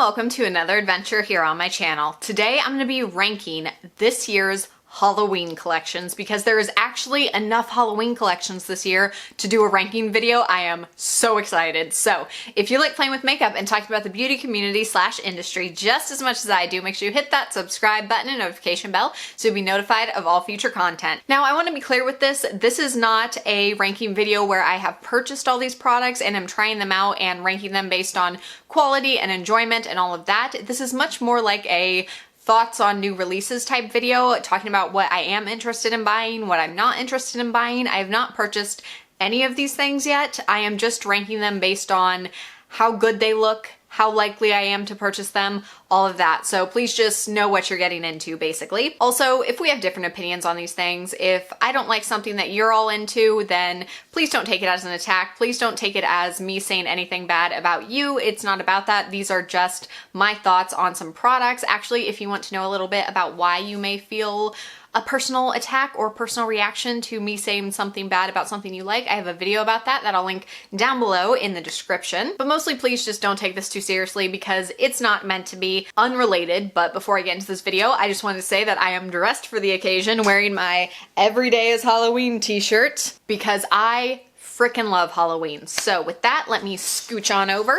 welcome to another adventure here on my channel. Today I'm going to be ranking this year's Halloween collections because there is actually enough Halloween collections this year to do a ranking video. I am so excited. So if you like playing with makeup and talking about the beauty community / industry just as much as I do, make sure you hit that subscribe button and notification bell so you'll be notified of all future content. Now I want to be clear with this. This is not a ranking video where I have purchased all these products and am trying them out and ranking them based on quality and enjoyment and all of that. This is much more like a thoughts on new releases type video, talking about what I am interested in buying, what I'm not interested in buying. I have not purchased any of these things yet. I am just ranking them based on how good they look, how likely I am to purchase them, all of that. So please just know what you're getting into, basically. Also, if we have different opinions on these things, if I don't like something that you're all into, then please don't take it as an attack. Please don't take it as me saying anything bad about you. It's not about that. These are just my thoughts on some products. Actually, if you want to know a little bit about why you may feel a personal attack or personal reaction to me saying something bad about something you like, I have a video about that I'll link down below in the description. But mostly please just don't take this too seriously because it's not meant to be unrelated. But before I get into this video, I just wanted to say that I am dressed for the occasion, wearing my Every Day is Halloween t-shirt because I freaking love Halloween. So with that, let me scooch on over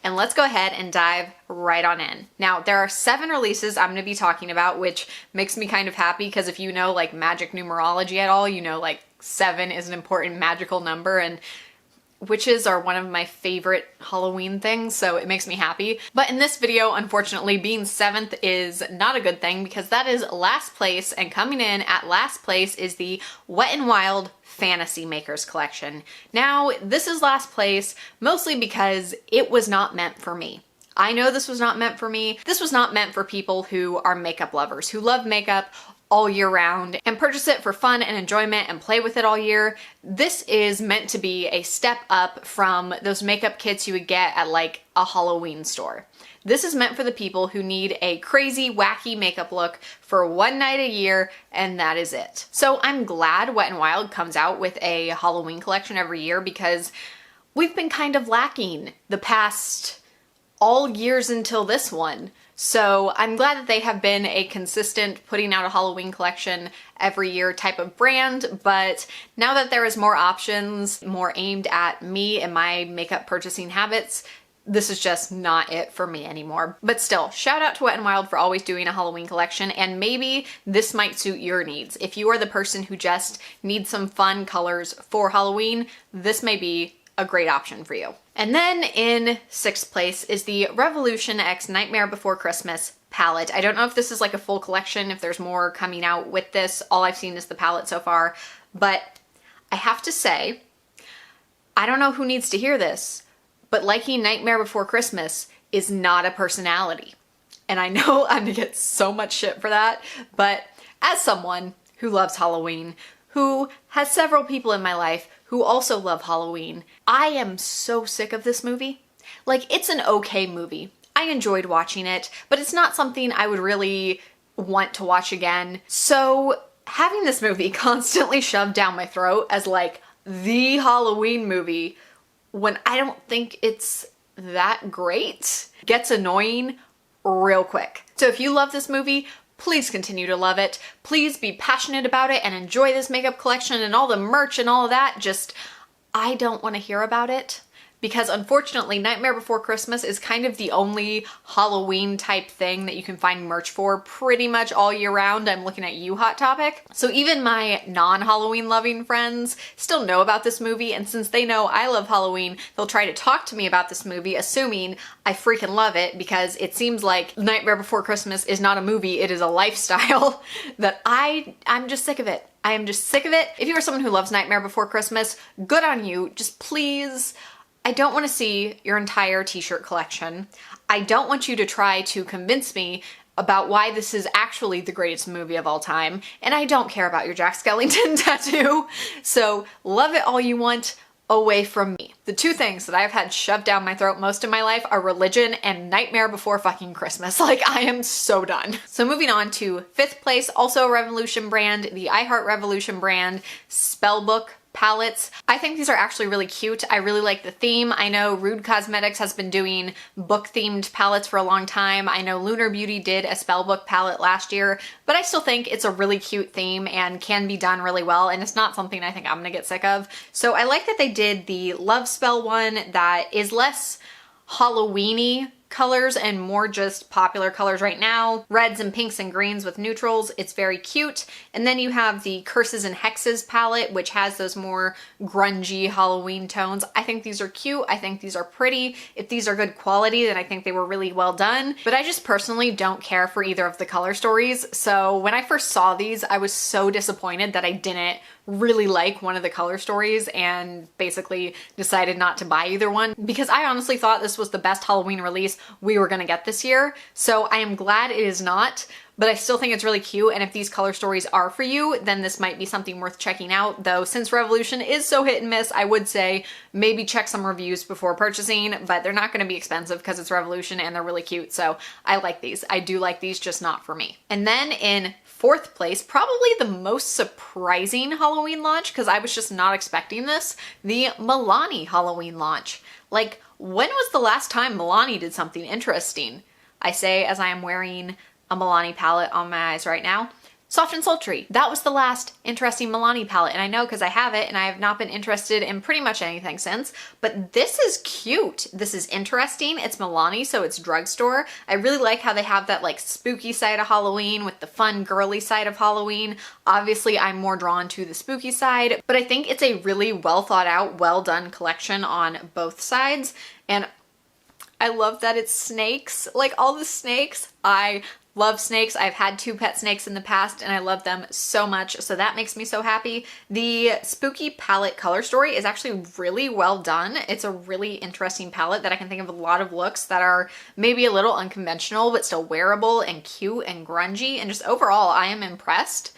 and let's go ahead and dive right on in. Now, there are 7 releases I'm gonna be talking about, which makes me kind of happy because if you know like magic numerology at all, you know like 7 is an important magical number and witches are one of my favorite Halloween things, so it makes me happy. But in this video, unfortunately, being 7th is not a good thing because that is last place, and coming in at last place is the Wet n Wild Fantasy Makers collection. Now, this is last place mostly because it was not meant for me. I know this was not meant for me. This was not meant for people who are makeup lovers, who love makeup all year round and purchase it for fun and enjoyment and play with it all year. This is meant to be a step up from those makeup kits you would get at like a Halloween store. This is meant for the people who need a crazy, wacky makeup look for one night a year, and that is it. So I'm glad Wet n Wild comes out with a Halloween collection every year because we've been kind of lacking the past all years until this one. So I'm glad that they have been a consistent putting out a Halloween collection every year type of brand, but now that there is more options, more aimed at me and my makeup purchasing habits, this is just not it for me anymore. But still, shout out to Wet n Wild for always doing a Halloween collection, and maybe this might suit your needs. If you are the person who just needs some fun colors for Halloween, this may be a great option for you. And then in 6th place is the Revolution X Nightmare Before Christmas palette. I don't know if this is like a full collection, if there's more coming out with this. All I've seen is the palette so far, but I have to say, I don't know who needs to hear this, but liking Nightmare Before Christmas is not a personality. And I know I'm gonna get so much shit for that, but as someone who loves Halloween, who has several people in my life who also love Halloween, I am so sick of this movie. Like, it's an okay movie. I enjoyed watching it, but it's not something I would really want to watch again. So having this movie constantly shoved down my throat as like the Halloween movie when I don't think it's that great gets annoying real quick. So if you love this movie, please continue to love it. Please be passionate about it and enjoy this makeup collection and all the merch and all of that. Just, I don't want to hear about it because unfortunately Nightmare Before Christmas is kind of the only Halloween type thing that you can find merch for pretty much all year round. I'm looking at you, Hot Topic. So even my non-Halloween loving friends still know about this movie, and since they know I love Halloween, they'll try to talk to me about this movie assuming I freaking love it because it seems like Nightmare Before Christmas is not a movie, it is a lifestyle that I'm just sick of it. I am just sick of it. If you are someone who loves Nightmare Before Christmas, good on you. Just please, I don't want to see your entire t-shirt collection. I don't want you to try to convince me about why this is actually the greatest movie of all time, and I don't care about your Jack Skellington tattoo. So love it all you want, away from me. The 2 things that I've had shoved down my throat most of my life are religion and Nightmare Before fucking Christmas. Like, I am so done. So moving on to 5th place, also a Revolution brand, the I Heart Revolution brand, Spellbook palettes. I think these are actually really cute. I really like the theme. I know Rude Cosmetics has been doing book themed palettes for a long time. I know Lunar Beauty did a spellbook palette last year, but I still think it's a really cute theme and can be done really well, and it's not something I think I'm gonna get sick of. So I like that they did the Love Spell one that is less Halloween-y colors and more just popular colors right now. Reds and pinks and greens with neutrals. It's very cute. And then you have the Curses and Hexes palette, which has those more grungy Halloween tones. I think these are cute. I think these are pretty. If these are good quality, then I think they were really well done. But I just personally don't care for either of the color stories. So when I first saw these, I was so disappointed that I didn't really like one of the color stories and basically decided not to buy either one because I honestly thought this was the best Halloween release we were gonna get this year. So I am glad it is not, but I still think it's really cute, and if these color stories are for you, then this might be something worth checking out. Though since Revolution is so hit and miss, I would say maybe check some reviews before purchasing, but they're not gonna be expensive because it's Revolution and they're really cute. So I like these. I do like these, just not for me. And then in fourth place, probably the most surprising Halloween launch, because I was just not expecting this, the Milani Halloween launch. Like, when was the last time Milani did something interesting? I say as I am wearing a Milani palette on my eyes right now. Soft and Sultry. That was the last interesting Milani palette, and I know because I have it and I have not been interested in pretty much anything since, but this is cute. This is interesting. It's Milani, so it's drugstore. I really like how they have that like spooky side of Halloween with the fun girly side of Halloween. Obviously, I'm more drawn to the spooky side, but I think it's a really well thought out, well done collection on both sides, and I love that it's snakes. Like all the snakes, I love snakes. I've had 2 pet snakes in the past and I love them so much, so that makes me so happy. The spooky palette color story is actually really well done. It's a really interesting palette that I can think of a lot of looks that are maybe a little unconventional but still wearable and cute and grungy, and just overall I am impressed.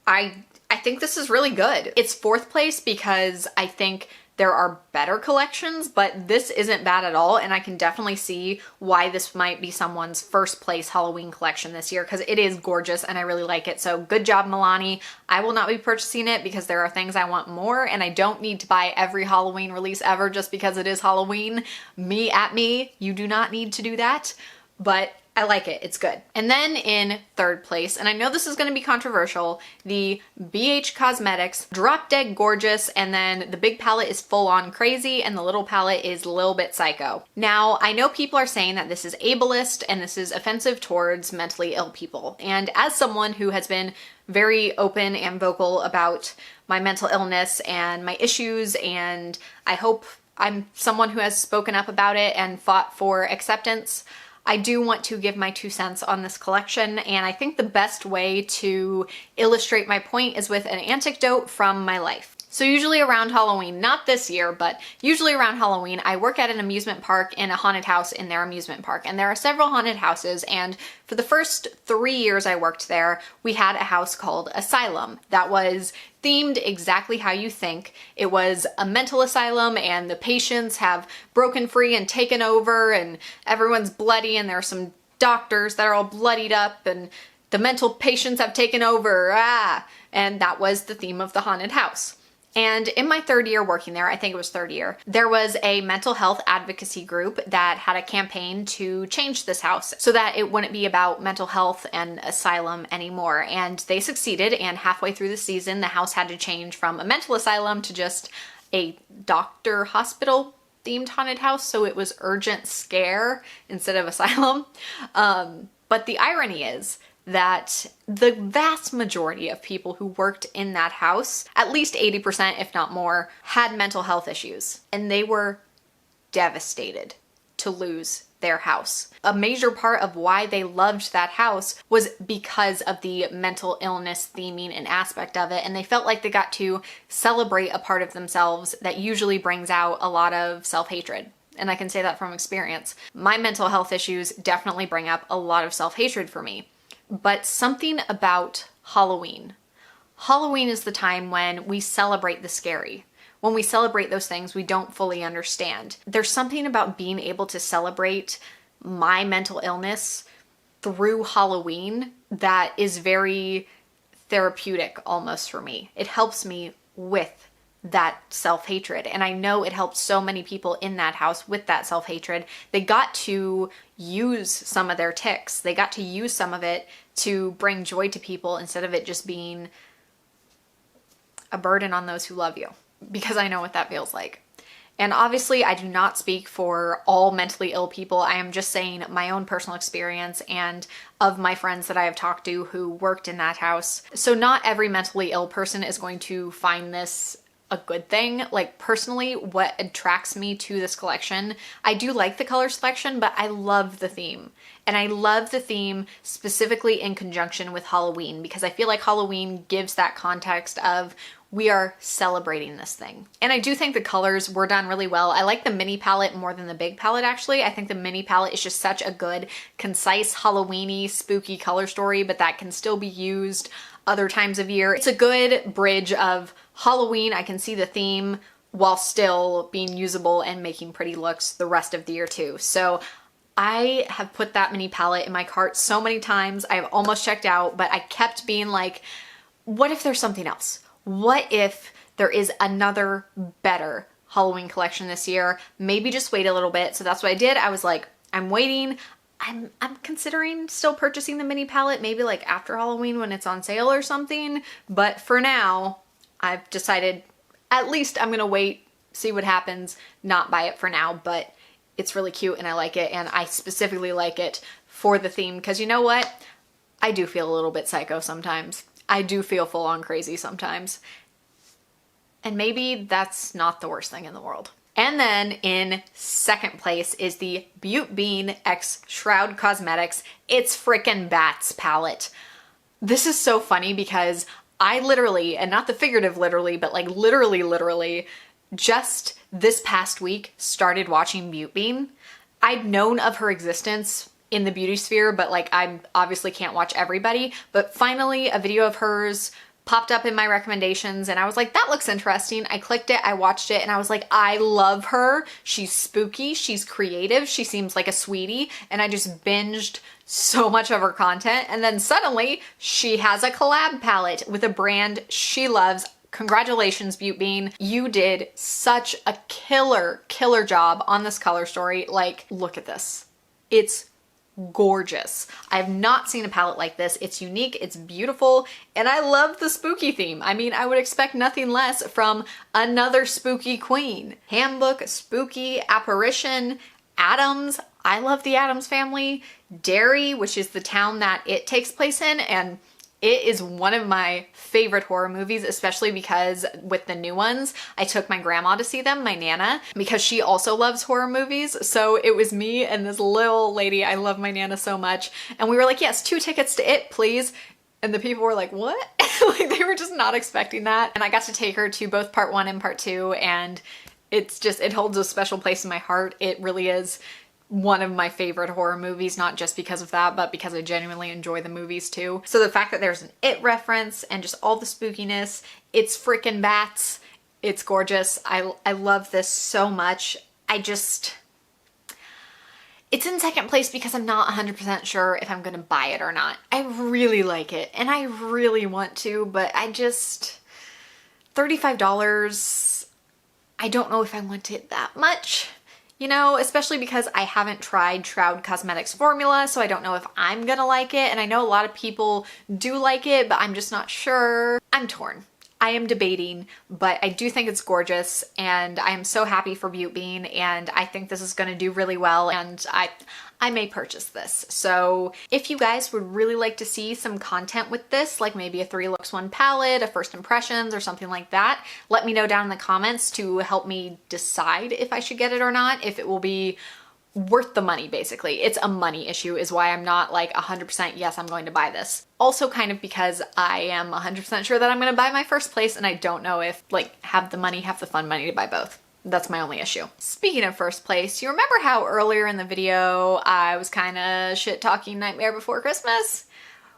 I think this is really good. It's fourth place because I think there are better collections, but this isn't bad at all, and I can definitely see why this might be someone's first place Halloween collection this year because it is gorgeous and I really like it. So good job, Milani. I will not be purchasing it because there are things I want more, and I don't need to buy every Halloween release ever just because it is Halloween. Me, you do not need to do that, but I like it. It's good. And then in third place, and I know this is going to be controversial, the BH Cosmetics Drop Dead Gorgeous, and then the big palette is Full On Crazy and the little palette is Lil Bit Psycho. Now, I know people are saying that this is ableist and this is offensive towards mentally ill people. And as someone who has been very open and vocal about my mental illness and my issues, and I hope I'm someone who has spoken up about it and fought for acceptance, I do want to give my 2 cents on this collection, and I think the best way to illustrate my point is with an anecdote from my life. So usually around Halloween, not this year, but usually around Halloween, I work at an amusement park in a haunted house in their amusement park. And there are several haunted houses, and for the first 3 years I worked there, we had a house called Asylum that was themed exactly how you think. It was a mental asylum, and the patients have broken free and taken over, and everyone's bloody, and there are some doctors that are all bloodied up, and the mental patients have taken over, and that was the theme of the haunted house. And in my 3rd year working there, I think it was 3rd year, there was a mental health advocacy group that had a campaign to change this house so that it wouldn't be about mental health and asylum anymore. And they succeeded, and halfway through the season, the house had to change from a mental asylum to just a doctor hospital themed haunted house. So it was urgent scare instead of asylum. But the irony is that the vast majority of people who worked in that house, at least 80% if not more, had mental health issues, and they were devastated to lose their house. A major part of why they loved that house was because of the mental illness theming and aspect of it, and they felt like they got to celebrate a part of themselves that usually brings out a lot of self-hatred. And I can say that from experience. My mental health issues definitely bring up a lot of self-hatred for me. But something about Halloween. Halloween is the time when we celebrate the scary. When we celebrate those things we don't fully understand. There's something about being able to celebrate my mental illness through Halloween that is very therapeutic almost for me. It helps me with that self-hatred. And I know it helped so many people in that house with that self-hatred. They got to use some of their tics. They got to use some of it to bring joy to people instead of it just being a burden on those who love you, because I know what that feels like. And obviously I do not speak for all mentally ill people. I am just saying my own personal experience and of my friends that I have talked to who worked in that house. So not every mentally ill person is going to find this a good thing. Like personally, what attracts me to this collection, I do like the color selection, but I love the theme. And I love the theme specifically in conjunction with Halloween, because I feel like Halloween gives that context of we are celebrating this thing. And I do think the colors were done really well. I like the mini palette more than the big palette, actually. I think the mini palette is just such a good, concise, Halloween-y, spooky color story, but that can still be used other times of year. It's a good bridge of Halloween, I can see the theme, while still being usable and making pretty looks the rest of the year too. So I have put that mini palette in my cart so many times. I've almost checked out, but I kept being like, what if there's something else? What if there is another better Halloween collection this year? Maybe just wait a little bit. So that's what I did. I was like, I'm waiting. I'm considering still purchasing the mini palette, maybe like after Halloween when it's on sale or something. But for now, I've decided at least I'm gonna wait, see what happens, not buy it for now, but it's really cute and I like it. And I specifically like it for the theme because you know what? I do feel a little bit psycho sometimes. I do feel full on crazy sometimes. And maybe that's not the worst thing in the world. And then in second place is the Butte Bean x Shroud Cosmetics It's Frickin' Bats palette. This is so funny because I literally, and not the figurative literally, but like literally, just this past week started watching Butte Bean. I'd known of her existence in the beauty sphere, but like I obviously can't watch everybody, but finally a video of hers popped up in my recommendations and I was like, that looks interesting. I clicked it, I watched it, and I was like, I love her. She's spooky, she's creative, she seems like a sweetie, and I just binged so much of her content. And then suddenly she has a collab palette with a brand she loves. Congratulations, Butte Bean. You did such a killer job on this color story. Like, look at this. It's gorgeous. I have not seen a palette like this. It's unique, it's beautiful, and I love the spooky theme. I mean, I would expect nothing less from another spooky queen. Handbook, spooky, apparition, Addams. I love the Addams family. Derry, which is the town that it takes place in, and it is one of my favorite horror movies, especially because with the new ones, I took my grandma to see them, my Nana, because she also loves horror movies. So it was me and this little lady. I love my Nana so much. And we were like, yes, 2 tickets to it, please. And the people were like, what? Like they were just not expecting that. And I got to take her to both part 1 and part 2. And it's just, it holds a special place in my heart. It really is one of my favorite horror movies, not just because of that, but because I genuinely enjoy the movies too. So the fact that there's an It reference and just all the spookiness, it's freaking bats, it's gorgeous. I love this so much. It's in second place because I'm not 100% sure if I'm gonna buy it or not. I really like it and I really want to, but $35, I don't know if I want it that much. You know, especially because I haven't tried Shroud Cosmetics formula, so I don't know if I'm gonna like it. And I know a lot of people do like it, but I'm just not sure. I'm torn. I am debating, but I do think it's gorgeous and I am so happy for Butte Bean and I think this is gonna do really well and I may purchase this. So if you guys would really like to see some content with this, like maybe a 3 looks 1 palette, a first impressions or something like that, let me know down in the comments to help me decide if I should get it or not, if it will be worth the money basically. It's a money issue is why I'm not like 100% yes, I'm going to buy this. Also kind of because I am 100% sure that I'm going to buy my first place and I don't know if like have the fun money to buy both. That's my only issue. Speaking of first place, you remember how earlier in the video I was kind of shit talking Nightmare Before Christmas?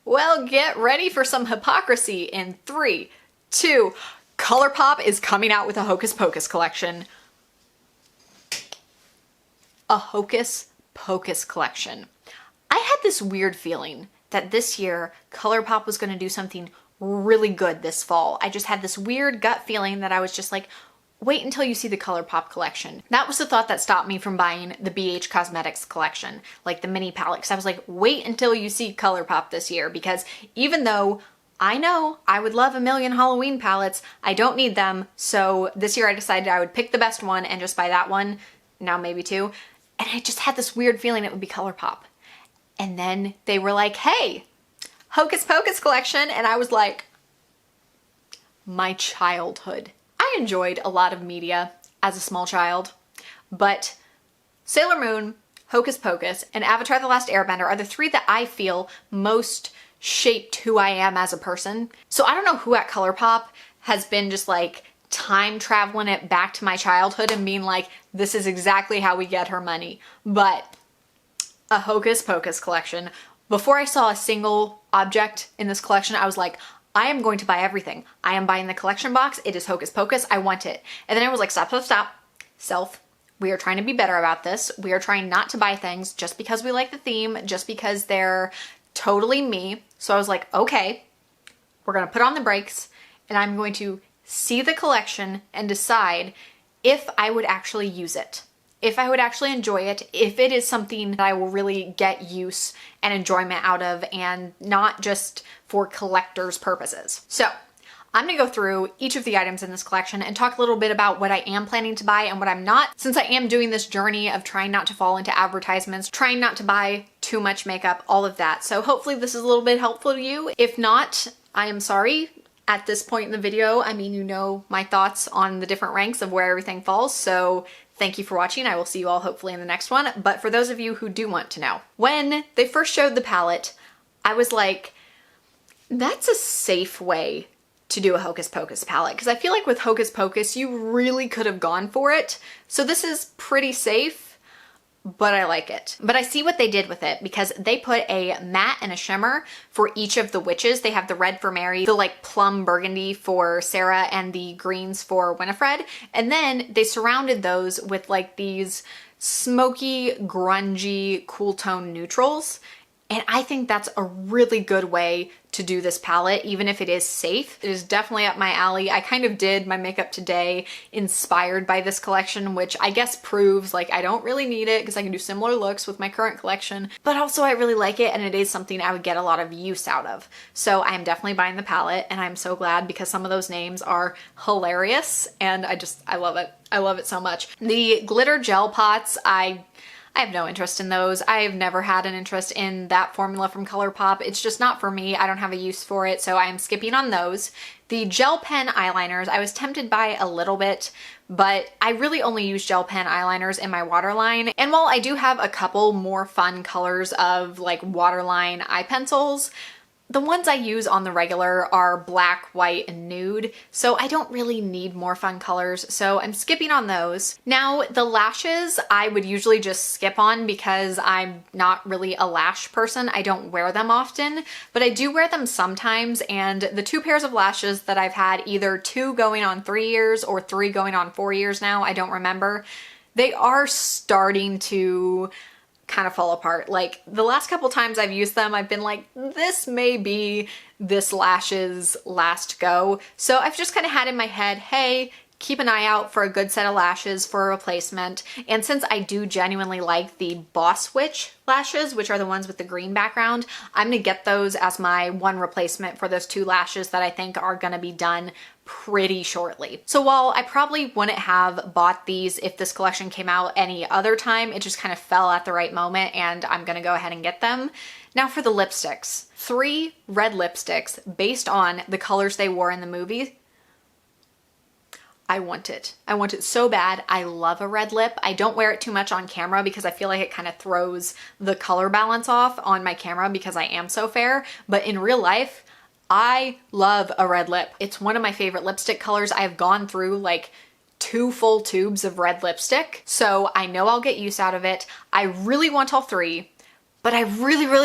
Well, get ready for some hypocrisy in 3, 2, Colourpop is coming out with a Hocus Pocus collection. A Hocus Pocus collection. I had this weird feeling that this year Colourpop was going to do something really good this fall. I just had this weird gut feeling that I was just like, wait until you see the Colourpop collection. That was the thought that stopped me from buying the BH Cosmetics collection, like the mini palette. Cause I was like, wait until you see Colourpop this year, because even though I know I would love a million Halloween palettes, I don't need them. So this year I decided I would pick the best one and just buy that one, now maybe two. And I just had this weird feeling it would be Colourpop. And then they were like, hey, Hocus Pocus collection. And I was like, my childhood. I enjoyed a lot of media as a small child, but Sailor Moon, Hocus Pocus, and Avatar: The Last Airbender are the three that I feel most shaped who I am as a person. So I don't know who at Colourpop has been just like time traveling it back to my childhood and being like, this is exactly how we get her money. But a Hocus Pocus collection, before I saw a single object in this collection, I was like, I am going to buy everything. I am buying the collection box. It is Hocus Pocus. I want it. And then I was like, stop, stop, stop. Self, we are trying to be better about this. We are trying not to buy things just because we like the theme, just because they're totally me. So I was like, okay, we're going to put on the brakes and I'm going to see the collection and decide if I would actually use it, if I would actually enjoy it, if it is something that I will really get use and enjoyment out of and not just for collector's purposes. So I'm gonna go through each of the items in this collection and talk a little bit about what I am planning to buy and what I'm not, since I am doing this journey of trying not to fall into advertisements, trying not to buy too much makeup, all of that. So hopefully this is a little bit helpful to you. If not, I am sorry. At this point in the video, I mean, you know my thoughts on the different ranks of where everything falls, so thank you for watching. I will see you all hopefully in the next one. But for those of you who do want to know, when they first showed the palette, I was like, that's a safe way to do a Hocus Pocus palette, because I feel like with Hocus Pocus, you really could have gone for it. So this is pretty safe, but I like it. But I see what they did with it, because they put a matte and a shimmer for each of the witches. They have the red for Mary, the like plum burgundy for Sarah, and the greens for Winifred. And then they surrounded those with like these smoky, grungy, cool tone neutrals. And I think that's a really good way to do this palette, even if it is safe. It is definitely up my alley. I kind of did my makeup today inspired by this collection, which I guess proves like I don't really need it because I can do similar looks with my current collection, but also I really like it and it is something I would get a lot of use out of. So I am definitely buying the palette and I'm so glad, because some of those names are hilarious and I love it. I love it so much. The glitter gel pots, I have no interest in those. I have never had an interest in that formula from Colourpop. It's just not for me. I don't have a use for it, so I'm skipping on those. The gel pen eyeliners, I was tempted by a little bit, but I really only use gel pen eyeliners in my waterline. And while I do have a couple more fun colors of like waterline eye pencils, the ones I use on the regular are black, white, and nude, so I don't really need more fun colors, so I'm skipping on those. Now, the lashes I would usually just skip on because I'm not really a lash person. I don't wear them often, but I do wear them sometimes, and the two pairs of lashes that I've had, either 2 going on 3 years or 3 going on 4 years now, I don't remember, they are starting to kind of fall apart. Like the last couple times I've used them, I've been like, this may be this lash's last go. So I've just kind of had in my head, hey, keep an eye out for a good set of lashes for a replacement. And since I do genuinely like the Boss Witch lashes, which are the ones with the green background, I'm gonna get those as my one replacement for those 2 lashes that I think are gonna be done pretty shortly. So while I probably wouldn't have bought these if this collection came out any other time, it just kind of fell at the right moment and I'm gonna go ahead and get them. Now for the lipsticks. 3 red lipsticks based on the colors they wore in the movie. I want it. I want it so bad. I love a red lip. I don't wear it too much on camera because I feel like it kind of throws the color balance off on my camera because I am so fair. But in real life, I love a red lip. It's one of my favorite lipstick colors. I have gone through like 2 full tubes of red lipstick, so I know I'll get use out of it. I really want all 3, but I really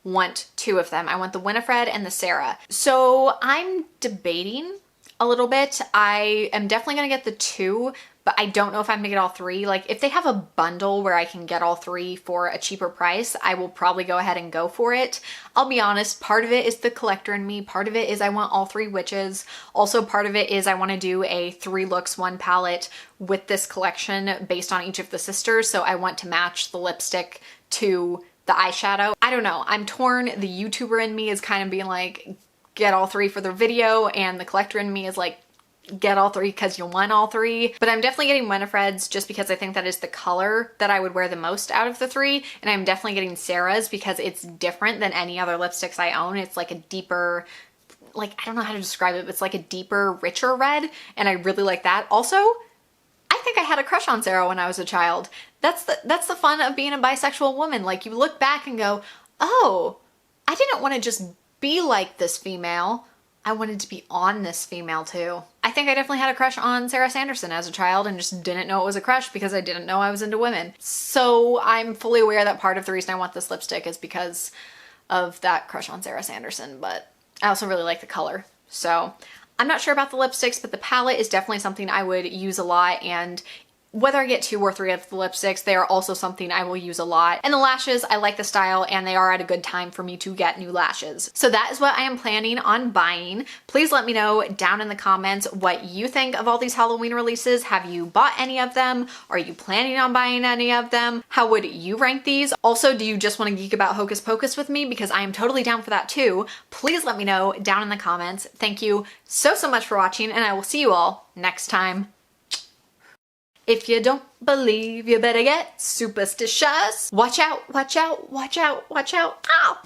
want 2 of them. I want the Winifred and the Sarah. So I'm debating a little bit. I am definitely gonna get the 2, but I don't know if I'm gonna get all three. Like if they have a bundle where I can get all three for a cheaper price, I will probably go ahead and go for it. I'll be honest, part of it is the collector in me. Part of it is I want all three witches. Also part of it is I want to do a 3 looks 1 palette with this collection based on each of the sisters. So I want to match the lipstick to the eyeshadow. I don't know. I'm torn. The YouTuber in me is kind of being like, get all three for the video, and the collector in me is like, get all three because you want all three. But I'm definitely getting Winifred's just because I think that is the color that I would wear the most out of the three. And I'm definitely getting Sarah's because it's different than any other lipsticks I own. It's like a deeper, like, I don't know how to describe it, but it's like a deeper, richer red. And I really like that. Also, I think I had a crush on Sarah when I was a child. That's the fun of being a bisexual woman. Like you look back and go, oh, I didn't want to just be like this female. I wanted to be on this female too. I think I definitely had a crush on Sarah Sanderson as a child and just didn't know it was a crush because I didn't know I was into women. So I'm fully aware that part of the reason I want this lipstick is because of that crush on Sarah Sanderson, but I also really like the color. So I'm not sure about the lipsticks, but the palette is definitely something I would use a lot, and whether I get 2 or 3 of the lipsticks, they are also something I will use a lot. And the lashes, I like the style and they are at a good time for me to get new lashes. So that is what I am planning on buying. Please let me know down in the comments what you think of all these Halloween releases. Have you bought any of them? Are you planning on buying any of them? How would you rank these? Also, do you just want to geek about Hocus Pocus with me? Because I am totally down for that too. Please let me know down in the comments. Thank you so much for watching, and I will see you all next time. If you don't believe, you better get superstitious. Watch out, watch out, watch out, watch out. Ow!